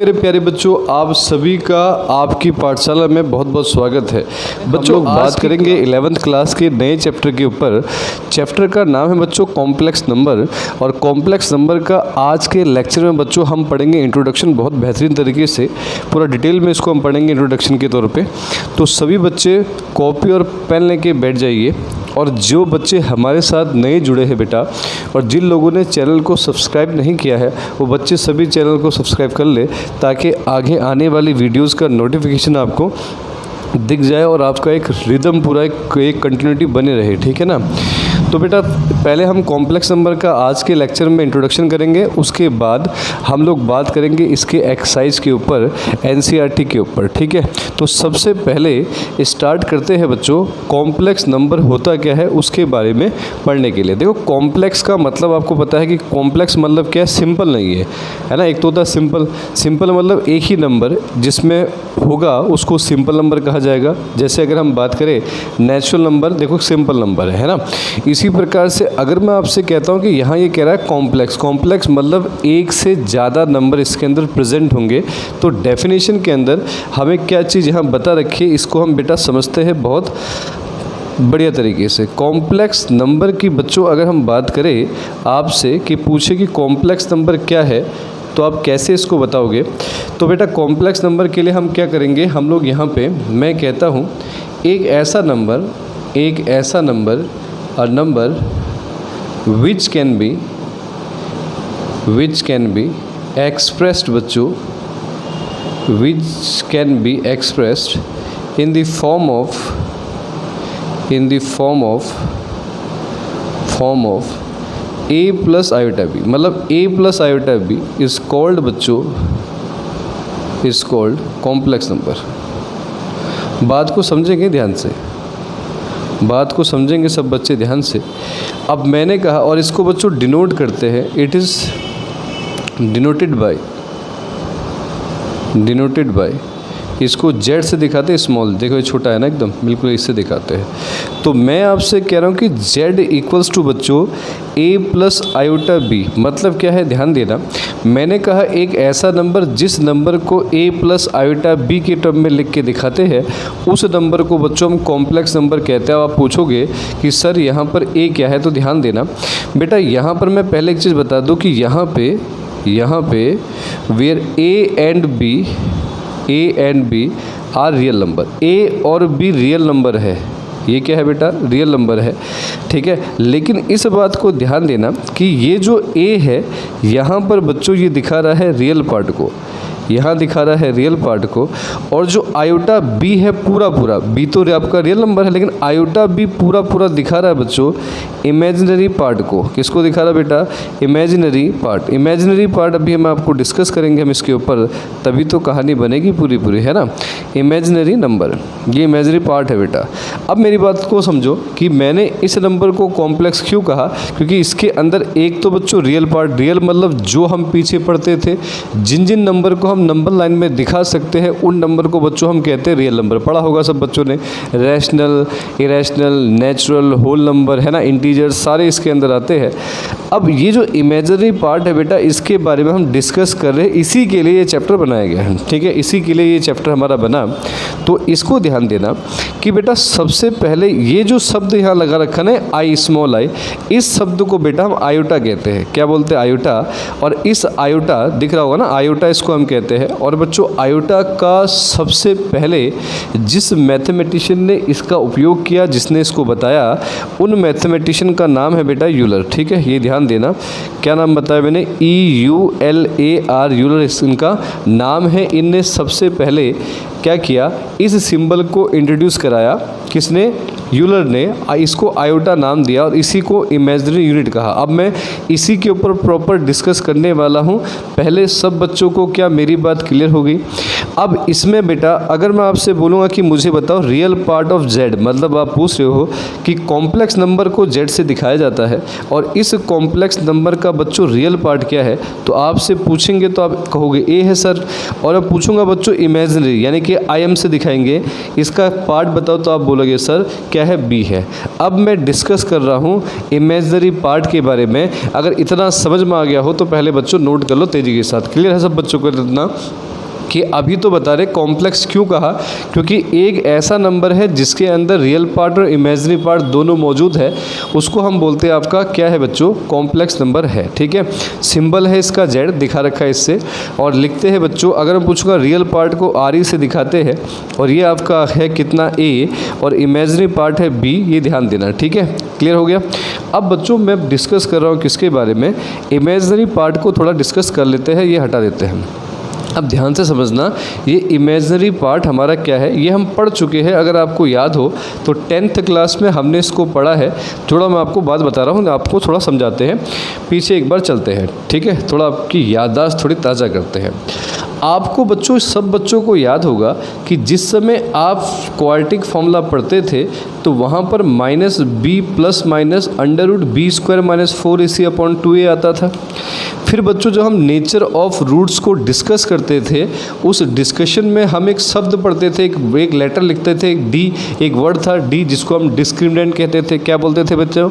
मेरे प्यारे बच्चों, आप सभी का आपकी पाठशाला में बहुत बहुत स्वागत है। बच्चों बात करेंगे 11th क्लास के नए चैप्टर के ऊपर। चैप्टर का नाम है बच्चों कॉम्प्लेक्स नंबर। और कॉम्प्लेक्स नंबर का आज के लेक्चर में बच्चों हम पढ़ेंगे इंट्रोडक्शन बहुत बेहतरीन तरीके से, पूरा डिटेल में इसको हम पढ़ेंगे इंट्रोडक्शन के तौर पे। तो सभी बच्चे कॉपी और पेन लेके बैठ जाइए। और जो बच्चे हमारे साथ नए जुड़े हैं बेटा, और जिन लोगों ने चैनल को सब्सक्राइब नहीं किया है, वो बच्चे सभी चैनल को सब्सक्राइब कर ले ताकि आगे आने वाली वीडियोस का नोटिफिकेशन आपको दिख जाए और आपका एक रिदम पूरा एक कंटिन्यूटी बने रहे। ठीक है ना। तो बेटा पहले हम कॉम्प्लेक्स नंबर का आज के लेक्चर में इंट्रोडक्शन करेंगे, उसके बाद हम लोग बात करेंगे इसके एक्सरसाइज के ऊपर, एनसीईआरटी के ऊपर। ठीक है। तो सबसे पहले स्टार्ट करते हैं बच्चों, कॉम्प्लेक्स नंबर होता क्या है उसके बारे में पढ़ने के लिए। देखो कॉम्प्लेक्स का मतलब आपको पता है कि कॉम्प्लेक्स मतलब क्या है, सिंपल नहीं है ना। एक तो होता है सिंपल। सिंपल मतलब एक ही नंबर जिसमें होगा उसको सिंपल नंबर कहा जाएगा। जैसे अगर हम बात करें नेचुरल नंबर, देखो सिंपल नंबर है ना। इसी प्रकार से अगर मैं आपसे कहता हूँ कि यहाँ ये कह रहा है कॉम्प्लेक्स, कॉम्प्लेक्स मतलब एक से ज़्यादा नंबर इसके अंदर प्रेजेंट होंगे, तो डेफिनेशन के अंदर हमें क्या चीज़ यहाँ बता रखी है, इसको हम बेटा समझते हैं बहुत बढ़िया तरीके से। कॉम्प्लेक्स नंबर की बच्चों अगर हम बात करें आपसे कि पूछे कि कॉम्प्लेक्स नंबर क्या है, तो आप कैसे इसको बताओगे। तो बेटा कॉम्प्लेक्स नंबर के लिए हम क्या करेंगे, हम लोग यहाँ पे मैं कहता हूँ एक ऐसा number a number which can be expressed बच्चों, which can be expressed in the form of a plus iota b। मतलब a plus iota b is called बच्चों कॉम्प्लेक्स नंबर। बात को समझेंगे ध्यान से, बात को समझेंगे सब बच्चे ध्यान से। अब मैंने कहा, और इसको बच्चों डिनोट करते हैं, इट इज़ डिनोटेड बाय, इसको जेड से दिखाते हैं स्मॉल। देखो ये छोटा है ना एकदम, बिल्कुल इससे दिखाते हैं। तो मैं आपसे कह रहा हूँ कि जेड इक्वल्स टू बच्चों ए प्लस आयोटा बी। मतलब क्या है, ध्यान देना। मैंने कहा एक ऐसा नंबर जिस नंबर को ए प्लस आयोटा बी के टर्म में लिख के दिखाते हैं, उस नंबर को बच्चों हम कॉम्प्लेक्स नंबर कहते हैं। आप पूछोगे कि सर यहाँ पर ए क्या है, तो ध्यान देना बेटा। यहाँ पर मैं पहले एक चीज़ बता दूँ कि यहाँ पे where A and B are real number, A और बी रियल नंबर है। ये क्या है बेटा, रियल नंबर है। ठीक है। लेकिन इस बात को ध्यान देना कि ये जो ए है यहाँ पर बच्चों ये दिखा रहा है रियल पार्ट को, यहाँ दिखा रहा है रियल पार्ट को। और जो आयोटा बी है पूरा बी तो आपका रियल नंबर है, लेकिन आयोटा बी पूरा दिखा रहा है बच्चों इमेजिनरी पार्ट को। किसको दिखा रहा है बेटा, इमेजिनरी पार्ट। इमेजिनरी पार्ट अभी हम आपको डिस्कस करेंगे हम इसके ऊपर, तभी तो कहानी बनेगी पूरी है ना। इमेजिनरी नंबर, ये इमेजिनरी पार्ट है बेटा। अब मेरी बात को समझो कि मैंने इस नंबर को कॉम्प्लेक्स क्यों कहा, क्योंकि इसके अंदर एक तो बच्चों रियल पार्ट, रियल मतलब जो हम पीछे पढ़ते थे, जिन नंबर को हम नंबर लाइन में दिखा सकते हैं उन नंबर को बच्चों हम कहते हैं रियल नंबर। पढ़ा होगा सब बच्चों ने, rational, irrational, natural, whole number है ना, इंटीजर, सारे इसके अंदर आते हैं। अब ये जो इमेजिनरी पार्ट है बेटा, इसके बारे में हम डिस्कस कर रहे हैं, इसी के लिए ये चैप्टर बनाया गया है। ठीक है, इसी के लिए ये चैप्टर हमारा बना। तो इसको ध्यान देना कि बेटा सबसे पहले ये जो शब्द यहाँ लगा रखा है आई स्मॉल आई, इस शब्द को बेटा हम आयोटा कहते हैं। क्या बोलते हैं, आयोटा। और इस आयोटा दिख रहा होगा ना, आयोटा इसको हम कहते हैं। और बच्चों आयोटा का सबसे पहले जिस मैथमेटिशियन ने इसका उपयोग किया, जिसने इसको बताया, उन मैथमेटिशियन का नाम है बेटा यूलर। ठीक है, ये ध्यान देना। क्या नाम बताया मैंने, EULAR, यूलर इनका नाम है। इनने सबसे पहले क्या किया, इस सिंबल को इंट्रोड्यूस कराया। किसने, यूलर ने। इसको आयोटा नाम दिया और इसी को इमेजिनरी यूनिट कहा। अब मैं इसी के ऊपर प्रॉपर डिस्कस करने वाला हूँ। पहले सब बच्चों को क्या मेरी बात क्लियर हो गई। अब इसमें बेटा अगर मैं आपसे बोलूँगा कि मुझे बताओ रियल पार्ट ऑफ जेड, मतलब आप पूछ रहे हो कि कॉम्प्लेक्स नंबर को जेड से दिखाया जाता है और इस कॉम्प्लेक्स नंबर का बच्चों रियल पार्ट क्या है, तो आपसे पूछेंगे तो आप कहोगे ए है सर। और अब पूछूंगा बच्चों इमेजिनरी यानी कि IM से दिखाएंगे, इसका पार्ट बताओ, तो आप बोलोगे सर क्या है, बी है। अब मैं डिस्कस कर रहा हूँ इमेजिनरी पार्ट के बारे में। अगर इतना समझ में आ गया हो तो पहले बच्चों नोट कर लो तेज़ी के साथ। क्लियर है सब बच्चों को इतना। कि अभी तो बता रहे कॉम्प्लेक्स क्यों कहा, क्योंकि एक ऐसा नंबर है जिसके अंदर रियल पार्ट और इमेजिनरी पार्ट दोनों मौजूद है, उसको हम बोलते हैं आपका क्या है बच्चों, कॉम्प्लेक्स नंबर है। ठीक है, सिंबल है इसका जेड दिखा रखा है इससे, और लिखते हैं बच्चों, अगर मैं पूछूंगा रियल पार्ट को आर ई से दिखाते हैं, और ये आपका है कितना ए, और इमेजिनरी पार्ट है बी, ये ध्यान देना। ठीक है, क्लियर हो गया। अब बच्चों मैं डिस्कस कर रहा हूँ किसके बारे में, इमेजिनरी पार्ट को थोड़ा डिस्कस कर लेते हैं, ये हटा देते हैं। अब ध्यान से समझना, ये इमेजिनरी पार्ट हमारा क्या है, ये हम पढ़ चुके हैं। अगर आपको याद हो तो 10th क्लास में हमने इसको पढ़ा है। थोड़ा मैं आपको बात बता रहा हूँ, आपको थोड़ा समझाते हैं, पीछे एक बार चलते हैं। ठीक है, थोड़ा आपकी याददाश्त थोड़ी ताज़ा करते हैं। आपको बच्चों, सब बच्चों को याद होगा कि जिस समय आप क्वाड्रेटिक फॉर्मूला पढ़ते थे तो वहाँ पर minus b plus minus under root b square minus 4ac upon 2a आता था। फिर बच्चों जो हम नेचर ऑफ रूट्स को डिस्कस करते थे, उस डिस्कशन में हम एक शब्द पढ़ते थे, एक लेटर लिखते थे, एक डी, एक वर्ड था डी, जिसको हम डिस्क्रिमिनेंट कहते थे। क्या बोलते थे बच्चों,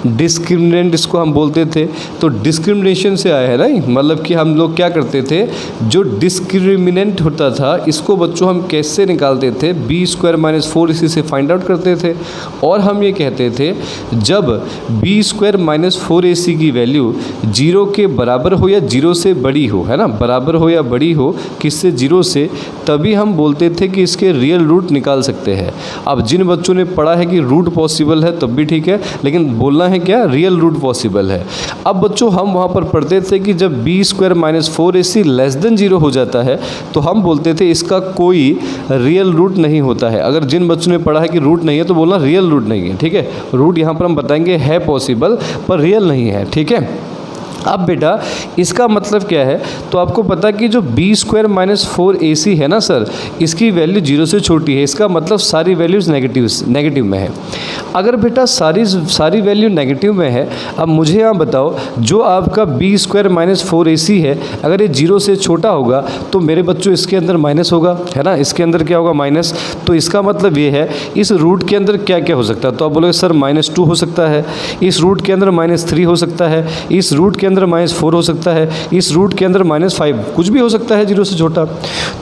डिस्क्रिमिनेंट इसको हम बोलते थे। तो डिस्क्रिमिनेशन से आया है ना, मतलब कि हम लोग क्या करते थे, जो डिस्क्रिमिनेंट होता था इसको बच्चों हम कैसे निकालते थे, बी स्क्वायर माइनस 4ac से फाइंड आउट करते थे। और हम ये कहते थे जब बी स्क्वायर माइनस 4ac की वैल्यू 0 के बराबर हो या 0 से बड़ी हो, है ना, बराबर हो या बड़ी हो किससे, 0 से, तभी हम बोलते थे कि इसके रियल रूट निकाल सकते हैं। अब जिन बच्चों ने पढ़ा है कि रूट पॉसिबल है तब भी ठीक है, लेकिन बोलना है क्या, रियल रूट पॉसिबल है। अब बच्चों हम वहाँ पर पढ़ते थे कि जब b square minus 4ac less than 0 हो जाता है तो हम बोलते थे इसका कोई रियल रूट नहीं होता है। अगर जिन बच्चों ने पढ़ा है कि रूट नहीं है तो बोलना रियल रूट नहीं है। ठीक है, रूट यहाँ पर हम बताएंगे है पॉसिबल पर रियल नहीं है। ठीक है, अब बेटा इसका मतलब क्या है, तो आपको पता कि जो बी स्क्वायर माइनस 4ac है ना सर, इसकी वैल्यू 0 से छोटी है, इसका मतलब सारी वैल्यूज़ नेगेटिव में है। अगर बेटा सारी वैल्यू नेगेटिव में है, अब मुझे यहाँ बताओ, जो आपका बी स्क्वायर माइनस 4ac है, अगर ये 0 से छोटा होगा तो मेरे बच्चों इसके अंदर माइनस होगा, है ना, इसके अंदर क्या होगा, माइनस। तो इसका मतलब ये है इस रूट के अंदर क्या क्या हो सकता है, तो आप बोलोगे सर -2 हो सकता है, इस रूट के अंदर -3 हो सकता है, इस रूट के अंदर -4 हो सकता है, इस रूट के अंदर -5, कुछ भी हो सकता है 0 से छोटा।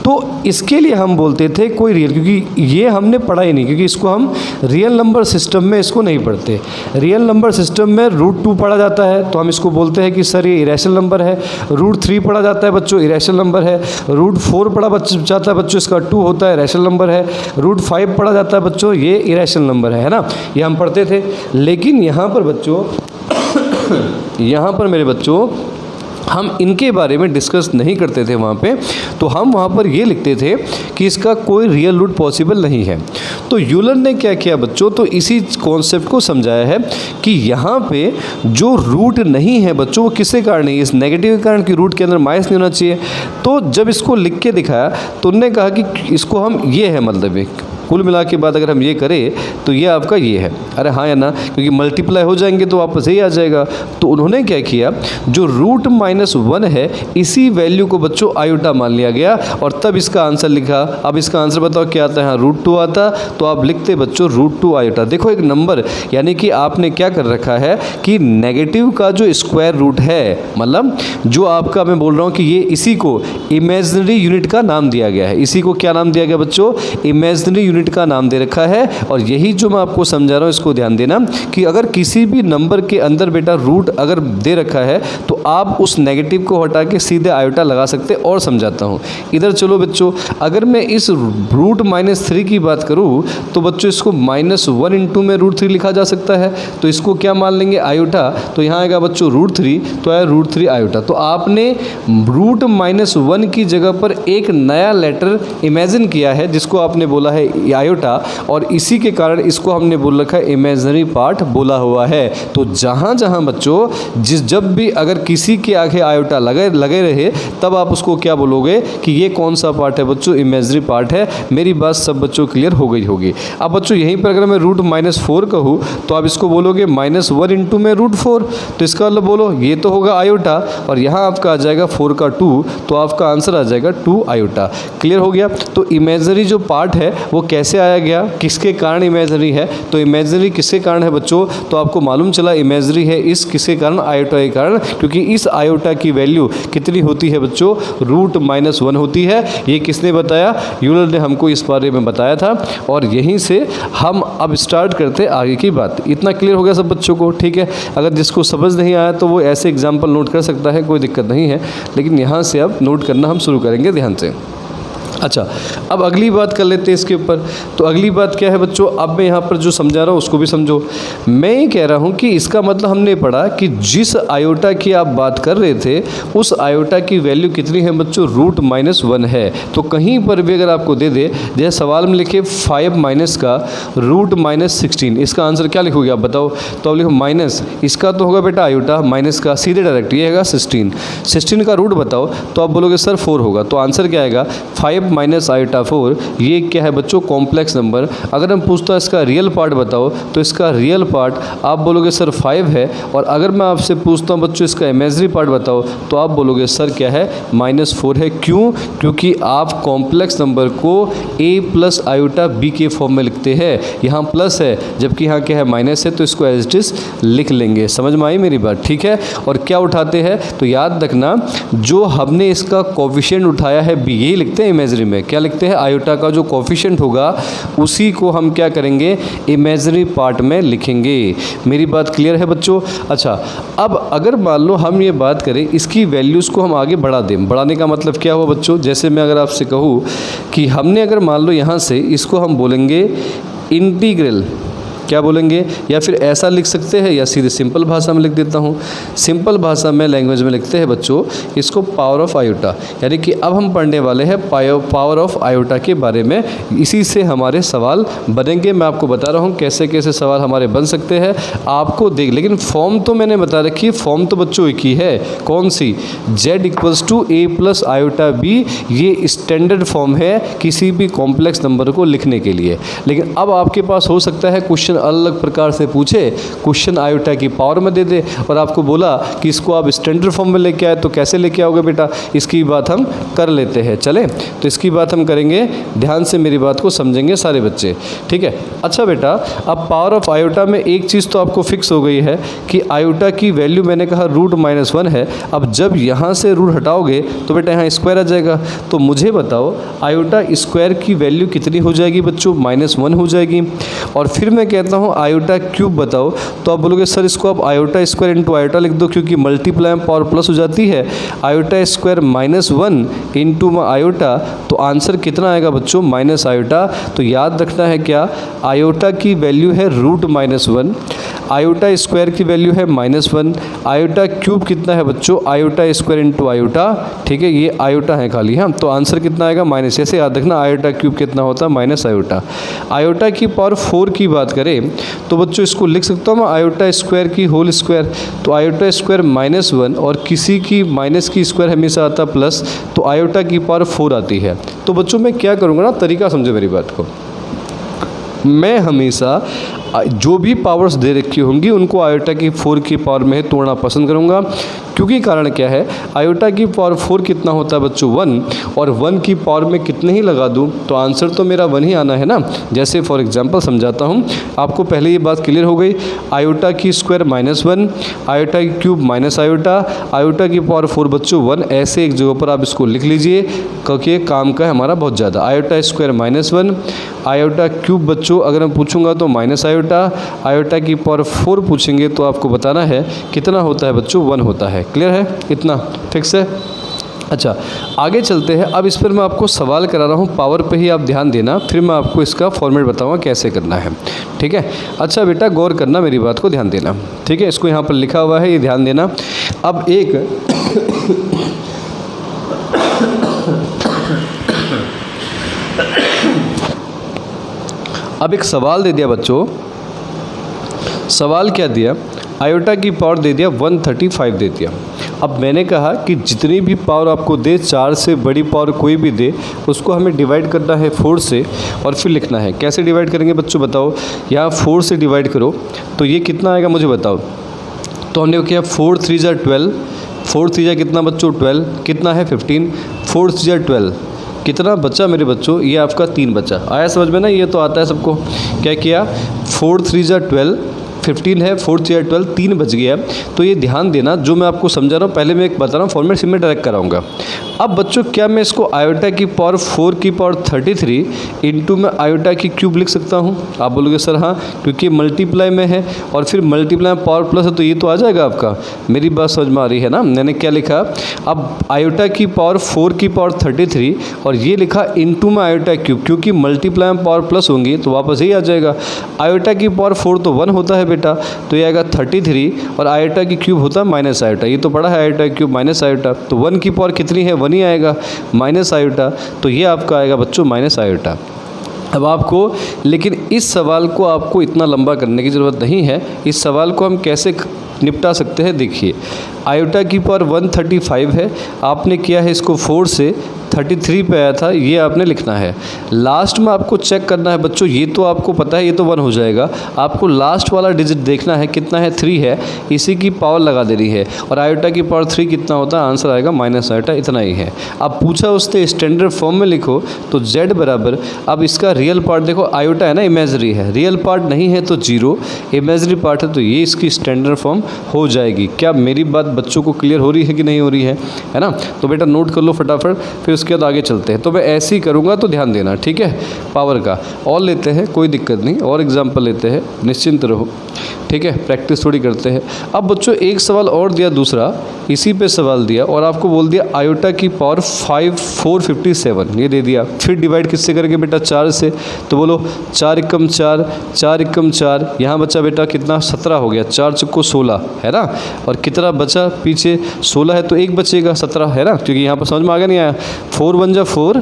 तो इसके लिए हम बोलते थे कोई रियल, क्योंकि ये हमने पढ़ा ही नहीं, क्योंकि इसको हम रियल नंबर सिस्टम में इसको नहीं पढ़ते। रियल नंबर सिस्टम में √2 पढ़ा जाता है तो हम इसको बोलते हैं कि सर ये इरेशनल नंबर है। √3 पढ़ा जाता है बच्चों, इरेशनल नंबर है। √4 पढ़ा जाता है बच्चों, इसका 2 होता है, इरेशनल नंबर है। √5 पढ़ा जाता है बच्चों, ये इरेशनल नंबर है ना, ये हम पढ़ते थे। लेकिन यहाँ पर बच्चों यहाँ पर मेरे बच्चों हम इनके बारे में डिस्कस नहीं करते थे वहाँ पे, तो हम वहाँ पर ये लिखते थे कि इसका कोई रियल रूट पॉसिबल नहीं है। तो यूलर ने क्या किया बच्चों, तो इसी कॉन्सेप्ट को समझाया है कि यहाँ पे जो रूट नहीं है बच्चों वो किसके कारण नहीं, इस नेगेटिव के कारण, कि रूट के अंदर माइनस नहीं होना चाहिए। तो जब इसको लिख के दिखाया तो उन्होंने कहा कि इसको हम, ये है मतलब एक कुल मिला के बाद अगर हम ये करें तो ये आपका ये है, अरे हाँ या ना, क्योंकि मल्टीप्लाई हो जाएंगे तो वापस यही आ जाएगा। तो उन्होंने क्या किया, जो √-1 है इसी वैल्यू को बच्चों आयोटा मान लिया गया और तब इसका आंसर लिखा। अब इसका आंसर बताओ क्या आता है, हाँ √2 आता, तो आप लिखते बच्चों √2 आयोटा। देखो एक नंबर, यानी कि आपने क्या कर रखा है कि नेगेटिव का जो स्क्वायर रूट है, मतलब जो आपका, मैं बोल रहा हूँ कि ये इसी को इमेजिनरी यूनिट का नाम दिया गया है। इसी को क्या नाम दिया गया बच्चों, इमेजिनरी यूनिट का नाम दे रखा है। और यही जो मैं आपको समझा रहा हूँ इसको ध्यान देना कि अगर किसी भी नंबर के अंदर बेटा रूट अगर दे रखा है तो आप उस नेगेटिव को हटा के सीधे आयोटा लगा सकते। और समझाता हूँ इधर, चलो बच्चों, अगर मैं इस √-3 की बात करूँ तो बच्चों इसको -1 इंटू में √3 लिखा जा सकता है। तो इसको क्या मान लेंगे, आयोटा। तो यहाँ आएगा बच्चों √3, तो आया √3 आयोटा। तो आपने √-1 की जगह पर एक नया लेटर इमेजिन किया है जिसको आपने बोला है आयोटा, और इसी के कारण इसको हमने बोल रखा है इमेजिनरी पार्ट बोला हुआ है। तो जहाँ जहाँ बच्चों जब भी अगर किसी के आगे आयोटा लगे रहे तब आप उसको क्या बोलोगे कि ये कौन सा पार्ट है बच्चों, इमेजिनरी पार्ट है। मेरी बात सब बच्चों क्लियर हो गई होगी। अब बच्चों यहीं पर अगर मैं √-4 कहूँ तो आप इसको बोलोगे -1 इंटू में √4, तो इसका मतलब बोलो ये तो होगा आयोटा, और यहाँ आपका आ जाएगा 4 का 2, तो आपका आंसर आ जाएगा 2 आयोटा। क्लियर हो गया। तो इमेजिनरी जो पार्ट है वो कैसे आया गया, किसके कारण इमेजनरी है, तो इमेजनरी किसके कारण है बच्चों, तो आपको मालूम चला इमेजनरी है इस किसके कारण, आयोटा के कारण, क्योंकि इस आयोटा की वैल्यू कितनी होती है बच्चों, √-1 होती है। ये किसने बताया, यूलर ने हमको इस बारे में बताया था। और यहीं से हम अब स्टार्ट करते हैं आगे की बात। इतना क्लियर हो गया सब बच्चों को, ठीक है। अगर जिसको समझ नहीं आया तो वो ऐसे एग्जाम्पल नोट कर सकता है, कोई दिक्कत नहीं है, लेकिन यहाँ से अब नोट करना हम शुरू करेंगे ध्यान से। अच्छा, अब अगली बात कर लेते हैं इसके ऊपर। तो अगली बात क्या है बच्चों, अब मैं यहाँ पर जो समझा रहा हूँ उसको भी समझो। मैं ये कह रहा हूँ कि इसका मतलब हमने पढ़ा कि जिस आयोटा की आप बात कर रहे थे उस आयोटा की वैल्यू कितनी है बच्चों, √-1 है। तो कहीं पर भी अगर आपको दे दे, जैसे सवाल में लिखे 5 माइनस का √-16, इसका आंसर क्या लिखोगे आप बताओ, तो आप लिखो माइनस, इसका तो होगा बेटा आयोटा, माइनस का सीधे डायरेक्ट ये है 16 का रूट बताओ, तो आप बोलोगे सर 4 होगा। तो आंसर क्या आएगा, 5 माइनस आयोटा 4। ये क्या है बच्चों, कॉम्प्लेक्स नंबर। अगर हम पूछता इसका रियल पार्ट बताओ, तो इसका रियल पार्ट आप बोलोगे सर 5 है। और अगर मैं आपसे पूछता हूँ बच्चों इसका इमेजनरी पार्ट बताओ, तो आप बोलोगे सर क्या है, -4 है। क्यों, क्योंकि आप कॉम्प्लेक्स नंबर को a + आयोटा b के फॉर्म में लिखते हैं। यहाँ प्लस है जबकि यहाँ क्या है, माइनस है, तो इसको एज इट इज लिख लेंगे। समझ में आई मेरी बात, ठीक है। और क्या उठाते हैं, तो याद रखना जो हमने इसका कोफिशिएंट उठाया है b, यही लिखते हैं इमेजनरी में। क्या लिखते हैं, आयोटा का जो कोफिशिएंट होगा उसी को हम क्या करेंगे, इमेजनरी पार्ट में लिखेंगे। मेरी बात क्लियर है बच्चों। अच्छा, अब अगर मान लो हम ये बात करें इसकी वैल्यूज़ को हम आगे बढ़ा दें, बढ़ाने का मतलब क्या हुआ बच्चों, जैसे मैं अगर आपसे कहूँ कि हमने अगर मान लो यहाँ से इसको हम बोलेंगे इंटीग्रल, क्या बोलेंगे, या फिर ऐसा लिख सकते हैं या सीधे सिंपल भाषा में लिख देता हूँ। सिंपल भाषा में लैंग्वेज में लिखते हैं बच्चों इसको पावर ऑफ आयोटा, यानी कि अब हम पढ़ने वाले हैं पावर ऑफ आयोटा के बारे में। इसी से हमारे सवाल बनेंगे। मैं आपको बता रहा हूँ कैसे कैसे सवाल हमारे बन सकते हैं, आपको देख, लेकिन फॉर्म तो मैंने बता रखी है, फॉर्म तो बच्चों एक ही है, कौन सी, z = a + आयोटा b। ये स्टैंडर्ड फॉर्म है किसी भी कॉम्प्लेक्स नंबर को लिखने के लिए। लेकिन अब आपके पास हो सकता है क्वेश्चन अलग प्रकार से पूछे, क्वेश्चन आयोटा की पावर में दे दे और आपको बोला कि इसको आप स्टैंडर्ड फॉर्म में लेके आए, तो कैसे लेके आओगे बेटा, इसकी बात हम कर लेते हैं। चले, तो इसकी बात हम करेंगे, ध्यान से मेरी बात को समझेंगे सारे बच्चे, ठीक है। अच्छा बेटा, अब पावर ऑफ आयोटा में एक चीज़ तो आपको फिक्स हो गई है कि आयोटा की वैल्यू मैंने कहा √-1 है। अब जब यहाँ से रूट हटाओगे तो बेटा यहाँ स्क्वायर आ जाएगा। तो मुझे बताओ आयोटा स्क्वायर की वैल्यू कितनी हो जाएगी बच्चों, -1 हो जाएगी। और फिर मैं कहता हूँ आयोटा क्यूब बताओ, तो आप बोलोगे सर इसको आप आयोटा स्क्वायर इंटू आयोटा लिख दो, क्योंकि मल्टीप्लाई में पावर प्लस हो जाती है। आयोटा स्क्वायर -1 इंटू आयोटा, तो आंसर कितना आएगा बच्चों, माइनस आयोटा। तो याद रखना है क्या, आयोटा की वैल्यू है √-1, आयोटा स्क्वायर की वैल्यू है -1, आयोटा क्यूब कितना है बच्चों, आयोटा स्क्वायर इंटू आयोटा, ठीक है, ये आयोटा है खाली। हाँ, तो आंसर कितना आएगा, माइनस। ऐसे याद रखना आयोटा क्यूब कितना होता है, माइनस आयोटा। आयोटा की पावर 4 की बात करें तो बच्चों इसको लिख सकता हूँ मैं आयोटा स्क्वायर की होल स्क्वायर। तो आयोटा स्क्वायर -1 और किसी की माइनस की स्क्वायर हमेशा आता प्लस, तो आयोटा की पावर 4 आती है। तो बच्चों मैं क्या करूँगा ना, तरीका समझो मेरी बात को, मैं हमेशा जो भी पावर्स दे रखी होंगी उनको आयोटा की 4 की पावर में तोड़ना पसंद करूँगा। क्योंकि कारण क्या है, आयोटा की पावर 4 कितना होता है बच्चों, 1, और 1 की पावर में कितने ही लगा दूँ तो आंसर तो मेरा 1 ही आना है ना। जैसे फॉर एग्जांपल समझाता हूँ आपको, पहले ये बात क्लियर हो गई। आयोटा की स्क्वायर -1, आयोटा की क्यूब माइनस आयोटा, आयोटा की पावर 4 बच्चों 1। ऐसे एक जगह पर आप इसको लिख लीजिए क्योंकि काम का है हमारा बहुत ज़्यादा। आयोटा स्क्वायर -1, आयोटा क्यूब बच्चों अगर मैं पूछूंगा तो माइनस आयोटा, आयोटा की पावर 4 पूछेंगे तो आपको बताना है कितना होता है बच्चों, 1 होता है। क्लियर है, इतना फिक्स है। अच्छा, आगे चलते हैं। अब इस पर मैं आपको सवाल करा रहा हूँ, पावर पे ही आप ध्यान देना, फिर मैं आपको इसका फॉर्मेट बताऊँगा कैसे करना है, ठीक है। अच्छा बेटा गौर करना, मेरी बात को ध्यान देना, ठीक है। इसको यहाँ पर लिखा हुआ है, ये ध्यान देना। अब एक अब एक सवाल दे दिया बच्चों। सवाल क्या दिया, आयोटा की पावर दे दिया 135 दे दिया। अब मैंने कहा कि जितनी भी पावर आपको दे, 4 से बड़ी पावर कोई भी दे, उसको हमें डिवाइड करना है 4 से और फिर लिखना है। कैसे डिवाइड करेंगे बच्चों बताओ, यहाँ 4 से डिवाइड करो तो ये कितना आएगा मुझे बताओ। तो हमने किया 4 3 = 12, 4 3 कितना बच्चों 12, कितना है 15, 4 3 = 12, कितना बचा मेरे बच्चों, ये आपका 3 बचा। आया समझ में ना, ये तो आता है सबको। क्या किया, 4 3 जा 12, 15 है, 4 3 12, 3 बच गया। तो ये ध्यान देना, जो मैं आपको समझा रहा हूँ पहले मैं एक बता रहा हूँ, फॉर्मेट से मैं डायरेक्ट कराऊंगा। अब बच्चों क्या मैं इसको आयोटा की पावर 4 की पावर 33 इंटू में आयोटा की क्यूब लिख सकता हूँ? आप बोलोगे सर हाँ, क्योंकि मल्टीप्लाई में है और फिर मल्टीप्लाई में पावर प्लस है तो ये तो आ जाएगा आपका। मेरी बात समझ में आ रही है ना? मैंने क्या लिखा, अब आयोटा की पावर 4 की पावर 33 और ये लिखा इंटू में आयोटा क्यूब, क्योंकि मल्टीप्लाई में पावर प्लस होंगी तो वापस यही आ जाएगा। आयोटा की पावर 4 तो 1 होता है बेटा, तो ये आएगा 33 और आयोटा की क्यूब होता है माइनस आयोटा। ये तो पढ़ा है आयोटा क्यूब माइनस आयोटा, तो 1 की पावर कितनी है, 1 ही आएगा, माइनस आयोटा, तो ये आपका आएगा बच्चों माइनस आयोटा। अब आपको, लेकिन इस सवाल को आपको इतना लंबा करने की ज़रूरत नहीं है। इस सवाल को हम कैसे निपटा सकते हैं, देखिए आयोटा की पावर 135 है, आपने किया है इसको 4 से 33 पे आया था, ये आपने लिखना है। लास्ट में आपको चेक करना है बच्चों, ये तो आपको पता है ये तो 1 हो जाएगा, आपको लास्ट वाला डिजिट देखना है कितना है, 3 है, इसी की पावर लगा देनी है। और आयोटा की पावर 3 कितना होता है, आंसर आएगा माइनस आयोटा, इतना ही है। अब पूछा उसने स्टैंडर्ड फॉर्म में लिखो, तो z बराबर, अब इसका रियल पार्ट देखो, आयोटा है ना इमेजरी है, रियल पार्ट नहीं है तो 0, इमेजरी पार्ट है तो ये इसकी स्टैंडर्ड फॉर्म हो जाएगी। क्या मेरी बात बच्चों को क्लियर हो रही है कि नहीं हो रही है ना? तो बेटा नोट कर लो फटाफट, फिर उसके बाद आगे चलते हैं। तो मैं ऐसे ही करूँगा तो ध्यान देना, ठीक है। पावर का और लेते हैं, कोई दिक्कत नहीं, और एग्जाम्पल लेते हैं, निश्चिंत रहो, ठीक है। प्रैक्टिस थोड़ी करते हैं। अब बच्चों एक सवाल और दिया, दूसरा इसी पे सवाल दिया और आपको बोल दिया आयोटा की पावर 457, ये दे दिया। फिर डिवाइड किससे करेंगे बेटा, 4 से, तो बोलो 4 एकम 4, 4 एकम 4, यहाँ बचा बेटा कितना, 17 हो गया, 4 चुक्को 16 है ना। और कितना बचा पीछे, 16 है तो एक बचेगा 17 है ना, क्योंकि यहाँ पर समझ में आ गया नहीं आया, 4 1 जा 4,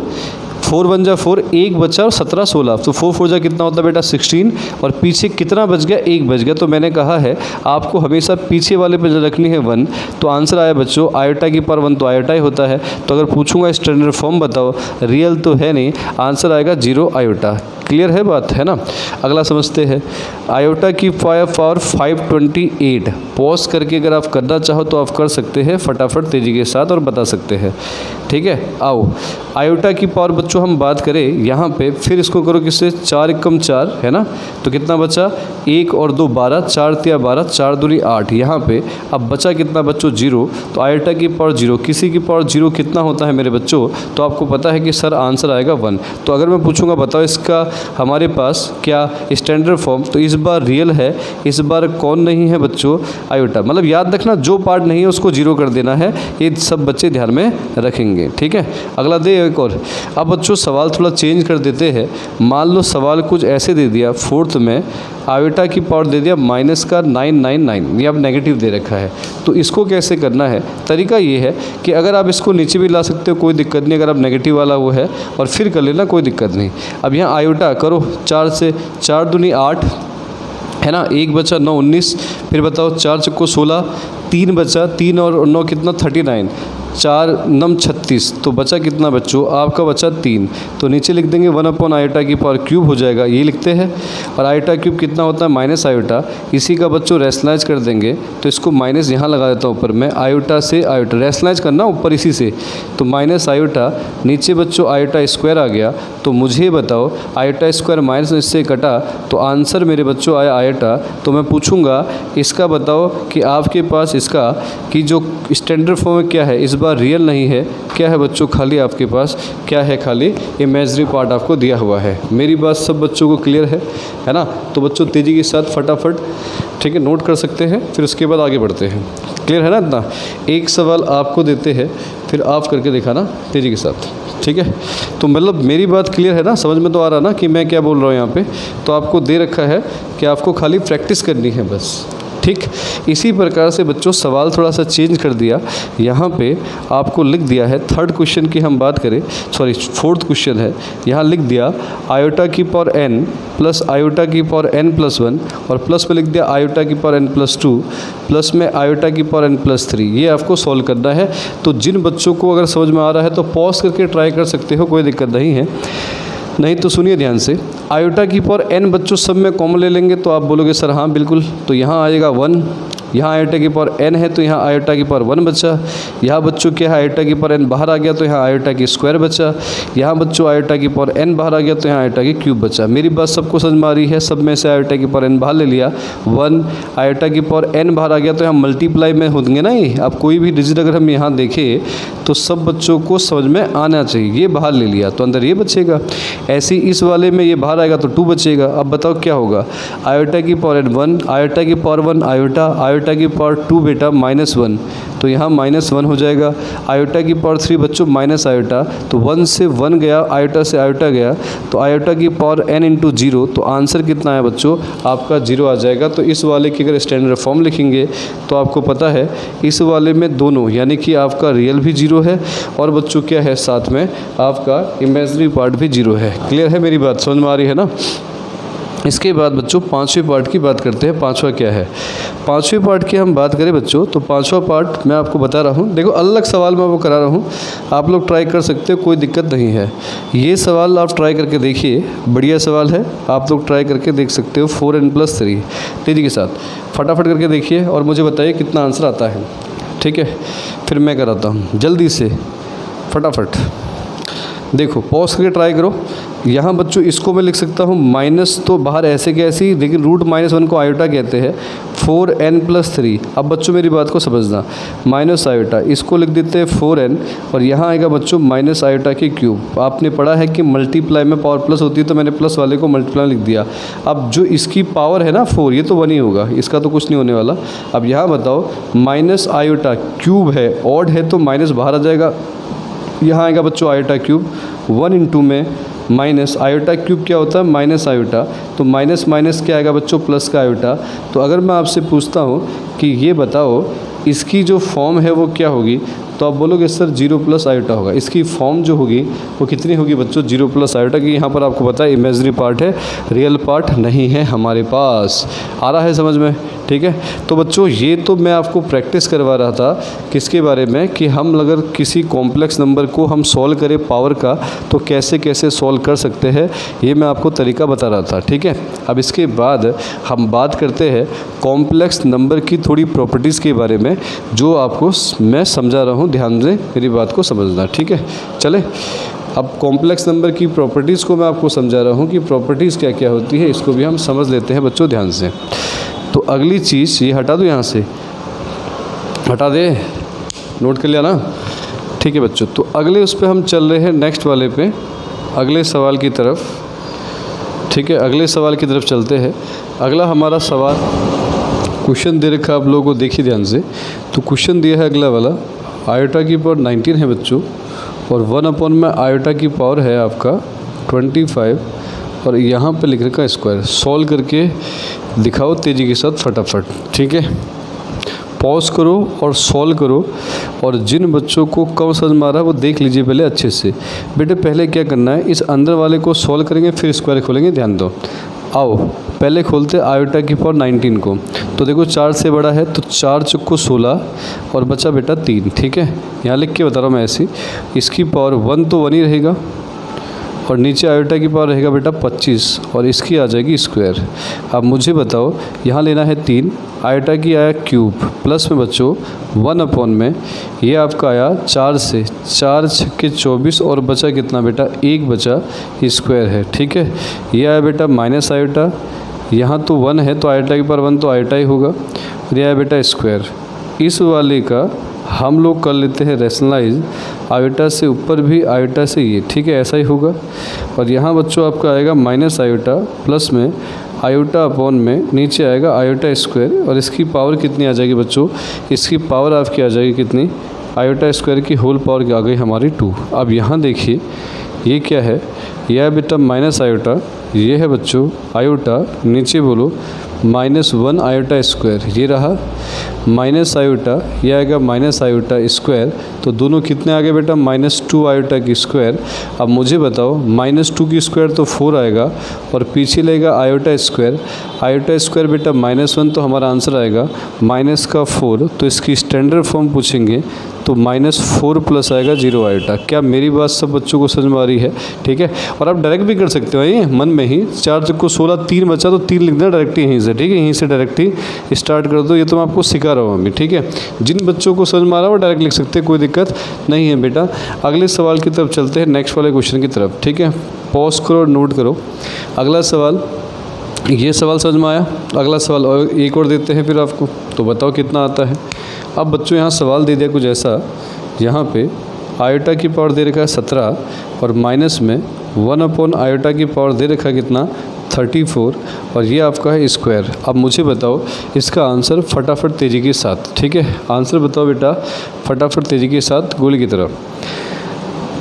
4 1 जा 4, एक बचा और 17 16, तो 4 4 जा कितना होता है बेटा 16, और पीछे कितना बच गया, एक बच गया। तो मैंने कहा है आपको हमेशा पीछे वाले पे रखनी है 1, तो आंसर आया बच्चों आयोटा की पावर 1 तो आयोटा ही होता है। तो अगर पूछूंगा स्टैंडर्ड फॉर्म बताओ, रियल तो है नहीं, आंसर आएगा 0 आयोटा। क्लियर है बात, है ना? अगला समझते हैं, आयोटा की पावर 528, पॉज करके अगर आप करना चाहो तो आप कर सकते हैं फटाफट तेज़ी के साथ और बता सकते हैं, ठीक है। आओ आयोटा की पावर बच्चों हम बात करें यहाँ पे, फिर इसको करो किससे, 4 एकम 4 है ना, तो कितना बचा, 1 और 2 12, 4 तिया 12, 4 दूनी 8, यहाँ पे अब बचा कितना बच्चों 0, तो आयोटा की पावर 0, किसी की पावर 0 कितना होता है मेरे बच्चों, तो आपको पता है कि सर आंसर आएगा 1। तो अगर मैं पूछूंगा बताओ इसका हमारे पास क्या स्टैंडर्ड फॉर्म, तो इस बार रियल है, इस बार कौन नहीं है बच्चों, आयोटा। मतलब याद रखना जो पार्ट नहीं है उसको 0 कर देना है, ये सब बच्चे ध्यान में रखेंगे, ठीक है। अगला दे एक और। अब बच्चों सवाल थोड़ा चेंज कर देते हैं, मान लो सवाल कुछ ऐसे दे दिया, 4th में आयोटा की पावर दे दिया माइनस का 999, ये अब नेगेटिव दे रखा है, तो इसको कैसे करना है। तरीका ये है कि अगर आप इसको नीचे भी ला सकते हो कोई दिक्कत नहीं, अगर आप नेगेटिव वाला वो है, और फिर कर लेना कोई दिक्कत नहीं। अब यहाँ आयोटा करो 4 से, 4 दूनी 8 है ना, 1 बचा 9 19, फिर बताओ 4 चक्को 16, 3 बचा, 3 और 9 कितना 39, 4 9 36, तो बचा कितना बच्चों, आपका बचा 3, तो नीचे लिख देंगे 1 अपॉन आयोटा की पावर क्यूब हो जाएगा, ये लिखते हैं। और आयोटा क्यूब कितना होता है माइनस आयोटा, इसी का बच्चों रेशनलाइज कर देंगे, तो इसको माइनस यहाँ लगा देता हूँ ऊपर में, आयोटा से आयोटा रेशनलाइज करना ऊपर इसी से, तो माइनस आयोटा, नीचे बच्चों आयोटा स्क्वायर आ गया। तो मुझे बताओ आयोटा स्क्वायर माइनस इससे कटा, तो आंसर मेरे बच्चों आया आयोटा। तो मैं पूछूंगा इसका बताओ कि आपके पास इसका कि जो स्टैंडर्ड फॉर्म क्या है, इस बार रियल नहीं है, क्या है बच्चों, खाली आपके पास क्या है, खाली इमेजरी पार्ट आपको दिया हुआ है। मेरी बात सब बच्चों को क्लियर है ना? तो बच्चों तेज़ी के साथ फटाफट, ठीक है, नोट कर सकते हैं, फिर उसके बाद आगे बढ़ते हैं। क्लियर है ना इतना? एक सवाल आपको देते हैं, फिर आप करके दिखाना तेज़ी के साथ, ठीक है। तो मतलब मेरी बात क्लियर है ना, समझ में तो आ रहा ना कि मैं क्या बोल रहा हूँ यहाँ पे। तो आपको दे रखा है कि आपको खाली प्रैक्टिस करनी है बस, ठीक। इसी प्रकार से बच्चों सवाल थोड़ा सा चेंज कर दिया, यहाँ पे आपको लिख दिया है 3rd क्वेश्चन की हम बात करें, सॉरी 4th क्वेश्चन है, यहाँ लिख दिया आयोटा की पावर n प्लस आयोटा की पावर n प्लस 1, और प्लस में लिख दिया आयोटा की पावर n प्लस 2, प्लस में आयोटा की पावर n प्लस 3। ये आपको सॉल्व करना है। तो जिन बच्चों को अगर समझ में आ रहा है तो पॉज करके ट्राई कर सकते हो, कोई दिक्कत नहीं है, नहीं तो सुनिए ध्यान से। आयोटा की पावर n बच्चों सब में कॉमन ले लेंगे, तो आप बोलोगे सर हाँ बिल्कुल, तो यहाँ आएगा 1, यहाँ आयोटा की पावर n है तो यहाँ आयोटा की पावर 1 बचा। यहाँ बच्चों क्या है, आयोटा की पावर n बाहर आ गया तो यहाँ आयोटा की स्क्वायर बचा। यहाँ बच्चों आयोटा की पावर n बाहर आ गया तो यहाँ आयोटा की क्यूब बचा। मेरी बात सबको समझ में आ रही है? सब में से आयोटा की पावर n बाहर ले लिया, 1 आयोटा की पावर n बाहर आ गया तो यहाँ मल्टीप्लाई में होंगे ना ये। अब कोई भी डिजिट अगर हम यहाँ देखें तो सब बच्चों को समझ में आना चाहिए। ये बाहर ले लिया तो अंदर ये बचेगा। ऐसे ही इस वाले में ये बाहर आएगा तो 2 बचेगा। अब बताओ क्या होगा, आयोटा की पावर n 1, आयोटा की पावर 1 आयोटा, आयोटा की पावर 2 बेटा -1, तो यहाँ -1 हो जाएगा। आयोटा की पावर 3 बच्चों माइनस आयोटा, तो 1 से 1 गया, आयोटा से आयोटा गया, तो आयोटा की पावर n इंटू 0, तो आंसर कितना है बच्चों आपका 0 आ जाएगा। तो इस वाले की अगर स्टैंडर्ड फॉर्म लिखेंगे तो आपको पता है इस वाले में दोनों यानी कि आपका रियल भी 0 है और बच्चों क्या है साथ में आपका इमेजिनरी पार्ट भी 0 है। क्लियर है मेरी बात, समझ में आ रही है ना? इसके बाद बच्चों पांचवें पार्ट की बात करते हैं। पांचवा क्या है, पांचवें पार्ट की हम बात करें बच्चों तो पांचवा पार्ट मैं आपको बता रहा हूँ। देखो अलग सवाल मैं वो करा रहा हूँ, आप लोग ट्राई कर सकते हो, कोई दिक्कत नहीं है। ये सवाल आप ट्राई करके देखिए, बढ़िया सवाल है, आप लोग ट्राई करके देख सकते हो। 4n+3 तेज़ी के साथ फटाफट करके देखिए और मुझे बताइए कितना आंसर आता है। ठीक है, फिर मैं कराता हूँ जल्दी से फटाफट। देखो पॉज करके ट्राई करो। यहाँ बच्चों इसको मैं लिख सकता हूँ माइनस, तो बाहर ऐसे के ऐसे ही, लेकिन √-1 को आयोटा कहते हैं। 4n+3, अब बच्चों मेरी बात को समझना, माइनस आयोटा इसको लिख देते हैं 4n और यहाँ आएगा बच्चों माइनस आयोटा की क्यूब। आपने पढ़ा है कि मल्टीप्लाई में पावर प्लस होती है तो मैंने प्लस वाले को मल्टीप्लाई लिख दिया। अब जो इसकी पावर है ना 4, ये तो 1 ही होगा, इसका तो कुछ नहीं होने वाला। अब यहाँ बताओ माइनस आयोटा क्यूब है, ऑड है तो माइनस बाहर आ जाएगा, यहाँ आएगा बच्चों आयोटा क्यूब। 1 इंटू में माइनस आयोटा क्यूब क्या होता है माइनस आयोटा, तो माइनस माइनस क्या आएगा बच्चों प्लस का आयोटा। तो अगर मैं आपसे पूछता हूँ कि ये बताओ इसकी जो फॉर्म है वो क्या होगी, तो आप बोलोगे सर 0+ आयोटा होगा। इसकी फॉर्म जो होगी वो कितनी होगी बच्चों 0+ आयोटा की। यहाँ पर आपको पता है इमेजिनरी पार्ट है, रियल पार्ट नहीं है हमारे पास। आ रहा है समझ में? ठीक है, तो बच्चों ये तो मैं आपको प्रैक्टिस करवा रहा था किसके बारे में कि हम अगर किसी कॉम्प्लेक्स नंबर को हम सॉल्व करें पावर का तो कैसे कैसे सॉल्व कर सकते हैं, ये मैं आपको तरीका बता रहा था। ठीक है, अब इसके बाद हम बात करते हैं कॉम्प्लेक्स नंबर की थोड़ी प्रॉपर्टीज़ के बारे में जो आपको मैं समझा रहा हूँ, ध्यान से मेरी बात को समझना। ठीक है, चले अब कॉम्प्लेक्स नंबर की प्रॉपर्टीज़ को मैं आपको समझा रहा हूँ कि प्रॉपर्टीज़ क्या क्या होती है, इसको भी हम समझ लेते हैं बच्चों ध्यान से। तो अगली चीज़ ये हटा दो, यहाँ से हटा दे, नोट कर लिया ना? ठीक है बच्चों, तो अगले उस पर हम चल रहे हैं नेक्स्ट वाले पे, अगले सवाल की तरफ। ठीक है, अगले सवाल की तरफ चलते हैं। अगला हमारा सवाल क्वेश्चन दे रखा आप लोगों को, देखिए ध्यान से। तो क्वेश्चन दिया है अगला वाला, आयोटा की पावर 19 है बच्चों और 1 में आयोटा की पावर है आपका 25 और यहाँ पे लिख रखा है स्क्वायर। सॉल्व करके दिखाओ तेज़ी के साथ फटाफट। ठीक है, पॉज करो और सॉल्व करो, और जिन बच्चों को कम समझ में आ रहा है वो देख लीजिए पहले अच्छे से। बेटे पहले क्या करना है, इस अंदर वाले को सॉल्व करेंगे फिर स्क्वायर खोलेंगे, ध्यान दो। आओ पहले खोलते आयोटा की पावर 19 को। तो देखो 4 से बड़ा है तो 4 चुक्को 16 और बचा बेटा 3। ठीक है, यहाँ लिख के बता रहा हूँ मैं ऐसे। इसकी पावर 1 तो 1 ही रहेगा और नीचे आयोटा की पावर रहेगा बेटा 25 और इसकी आ जाएगी स्क्वायर। अब मुझे बताओ यहाँ लेना है 3, आयोटा की आया क्यूब, प्लस में बच्चों 1 में ये आपका आया 4 से, 4 छक्के 24 और बचा कितना बेटा 1 बचा स्क्वायर है। ठीक है, ये आया बेटा माइनस आयोटा, यहाँ तो 1 है तो आयोटा की पावर 1 तो आयोटा ही होगा, और ये आया बेटा स्क्वायर। इस वाले का हम लोग कर लेते हैं रैशनलाइज, आयोटा से ऊपर भी आयोटा से ये। ठीक है, ऐसा ही होगा। और यहाँ बच्चों आपका आएगा माइनस आयोटा प्लस में आयोटा अपॉन में नीचे आएगा आयोटा स्क्वायर, और इसकी पावर कितनी आ जाएगी बच्चों, इसकी पावर आपकी आ जाएगी कितनी, आयोटा स्क्वायर की होल पावर की आ गई हमारी 2। अब यहाँ देखिए ये क्या है, यह है बेटा माइनस आयोटा, ये है बच्चों आयोटा, नीचे बोलो -1 आयोटा स्क्वायर, ये रहा माइनस आयोटा, ये आएगा माइनस आयोटा स्क्वायर, तो दोनों कितने आ गए बेटा, -2 आयोटा की स्क्वायर। अब मुझे बताओ -2 की स्क्वायर तो 4 आएगा और पीछे लेगा आयोटा स्क्वायर बेटा -1, तो हमारा आंसर आएगा माइनस का 4। तो इसकी स्टैंडर्ड फॉर्म पूछेंगे तो -4 प्लस आएगा 0 आयोटा। क्या मेरी बात सब बच्चों को समझ में आ रही है? ठीक है, और आप डायरेक्ट भी कर सकते हो, ये मन में ही 4 चक्को 16, 3 बचा तो 3 लिख देना डायरेक्ट यहीं से। ठीक है, यहीं से डायरेक्ट ही स्टार्ट कर दो। ये तो मैं आपको सिखा रहा हूँ अभी। ठीक है, जिन बच्चों को समझ में आ रहा है वो डायरेक्ट लिख सकते हैं, कोई दिक्कत नहीं है बेटा। अगले सवाल की तरफ चलते हैं, नेक्स्ट वाले क्वेश्चन की तरफ। ठीक है, पॉज करो और नोट करो। अगला सवाल, ये सवाल समझ में आया? अगला सवाल और एक और देते हैं फिर आपको, तो बताओ कितना आता है। अब बच्चों यहाँ सवाल दे दिया कुछ ऐसा, यहाँ पे आयोटा की पावर दे रखा है 17 और माइनस में 1 आयोटा की पावर दे रखा है कितना, 34, और ये आपका है स्क्वायर। अब मुझे बताओ इसका आंसर फटाफट तेज़ी के साथ। ठीक है, आंसर बताओ बेटा फटाफट तेज़ी के साथ गोली की तरफ।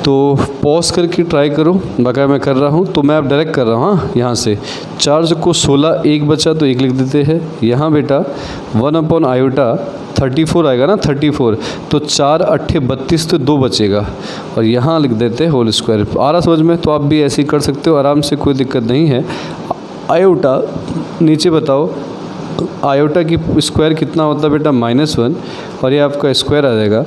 तो पॉज करके ट्राई करो, बाकायदा मैं कर रहा हूँ, तो मैं अब डायरेक्ट कर रहा हूँ। हाँ, यहाँ से 4 को 16, 1 बचा तो 1 लिख देते हैं। यहाँ बेटा 1 आयोटा 34 आएगा ना, 34, तो 4 8 32, तो 2 बचेगा और यहाँ लिख देते हैं होल स्क्वायर। आ रहा समझ में? तो आप भी ऐसे ही कर सकते हो आराम से, कोई दिक्कत नहीं है। आयोटा नीचे बताओ, आयोटा की स्क्वायर कितना होता है बेटा, -1, और ये आपका स्क्वायर आ जाएगा।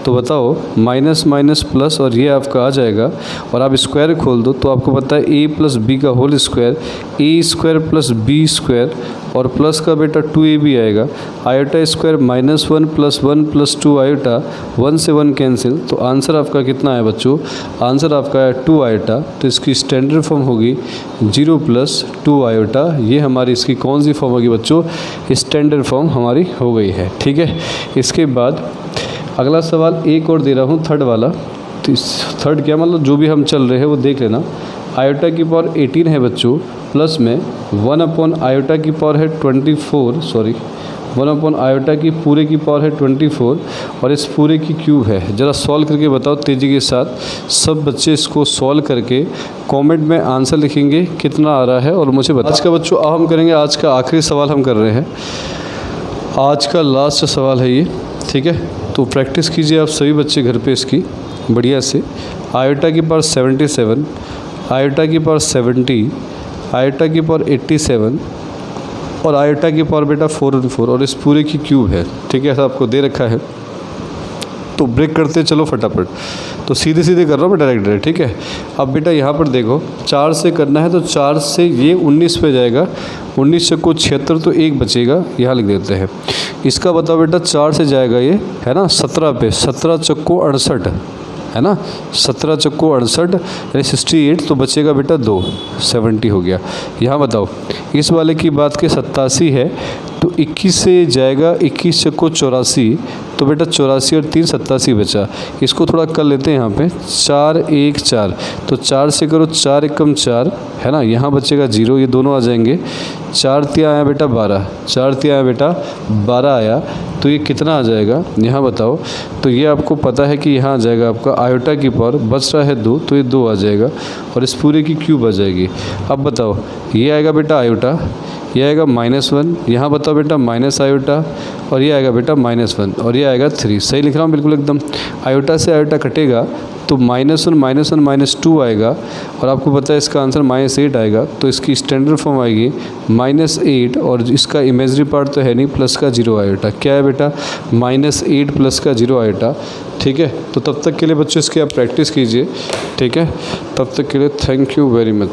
तो बताओ माइनस माइनस प्लस, और ये आपका आ जाएगा, और आप स्क्वायर खोल दो तो आपको पता है a प्लस बी का होल स्क्वायर, ए स्क्वायर प्लस बी स्क्वायर, और प्लस का बेटा 2ab आएगा। Iota square -1 plus 1 plus 2 iota, 1 से 1 कैंसिल, तो आंसर आपका कितना है बच्चों, आंसर आपका है 2 आयोटा। तो इसकी स्टैंडर्ड फॉर्म होगी 0 प्लस 2 आयोटा। ये हमारी इसकी कौन सी फॉर्म होगी बच्चों, स्टैंडर्ड फॉर्म हमारी हो गई है। ठीक है, इसके बाद अगला सवाल एक और दे रहा हूँ, थर्ड वाला। तो इस थर्ड क्या मतलब, जो भी हम चल रहे हैं वो देख लेना। आयोटा की पावर 18 है बच्चों, प्लस में 1 आयोटा की पावर है 24, सॉरी 1 आयोटा की पूरे की पावर है 24, और इस पूरे की क्यूब है। ज़रा सॉल्व करके बताओ तेज़ी के साथ। सब बच्चे इसको सॉल्व करके कमेंट में आंसर लिखेंगे कितना आ रहा है और मुझे बताओ। आज का बच्चों अब हम करेंगे, आज का आखिरी सवाल हम कर रहे हैं, आज का लास्ट सवाल है ये। ठीक है, तो प्रैक्टिस कीजिए आप सभी बच्चे घर पे इसकी बढ़िया से। आयोटा की पावर 77, आयोटा की पावर 70, आयोटा की पावर 87, और आयोटा की पावर बेटा 4 और इस पूरे की क्यूब है। ठीक है, ऐसा आपको दे रखा है। तो ब्रेक करते चलो फटाफट। तो सीधे सीधे कर रहा हूँ मैं, डायरेक्ट। ठीक है, अब बेटा यहाँ पर देखो 4 से करना है, तो 4 से ये 19 पे जाएगा, 19 को 76, तो 1 बचेगा, यहाँ लिख देते हैं। इसका बताओ बेटा 4 से जाएगा ये, है ना 17 पे, 17 चक्को 68, है ना 17 चक्को 68 यानी 68, तो बचेगा बेटा 2, 70 हो गया। यहाँ बताओ इस वाले की बात के 87 है, तो 21 से जाएगा, 21 चक्को 84, तो बेटा 84 और 3 87 बचा। इसको थोड़ा कर लेते हैं यहाँ पे, 4 1 4, तो 4 से करो 4 एकम 4, है ना, यहाँ बचेगा 0, ये दोनों आ जाएंगे। 4 तिया आया बेटा 12, 4 तिया आया बेटा 12 आया, तो ये कितना आ जाएगा यहाँ बताओ। तो ये आपको पता है कि यहाँ आ जाएगा आपका आयोटा की पावर, बच रहा है 2, तो ये 2 आ जाएगा, और इस पूरे की क्यूब आ जाएगी। अब बताओ ये आएगा बेटा आयोटा, ये आएगा -1, यहाँ बताओ बेटा माइनस आयोटा, और ये आएगा बेटा -1, और ये आएगा 3। सही लिख रहा हूँ बिल्कुल एकदम। आयोटा से आयोटा कटेगा तो -1 -2 आएगा, और आपको पता है इसका आंसर -8 आएगा। तो इसकी स्टैंडर्ड फॉर्म आएगी -8, और इसका इमेजरी पार्ट तो है नहीं, प्लस का 0 आयोटा। क्या है बेटा, -8 प्लस का 0 आयोटा। ठीक है, तो तब तक के लिए बच्चों इसकी आप प्रैक्टिस कीजिए। ठीक है, तब तक के लिए थैंक यू वेरी मच।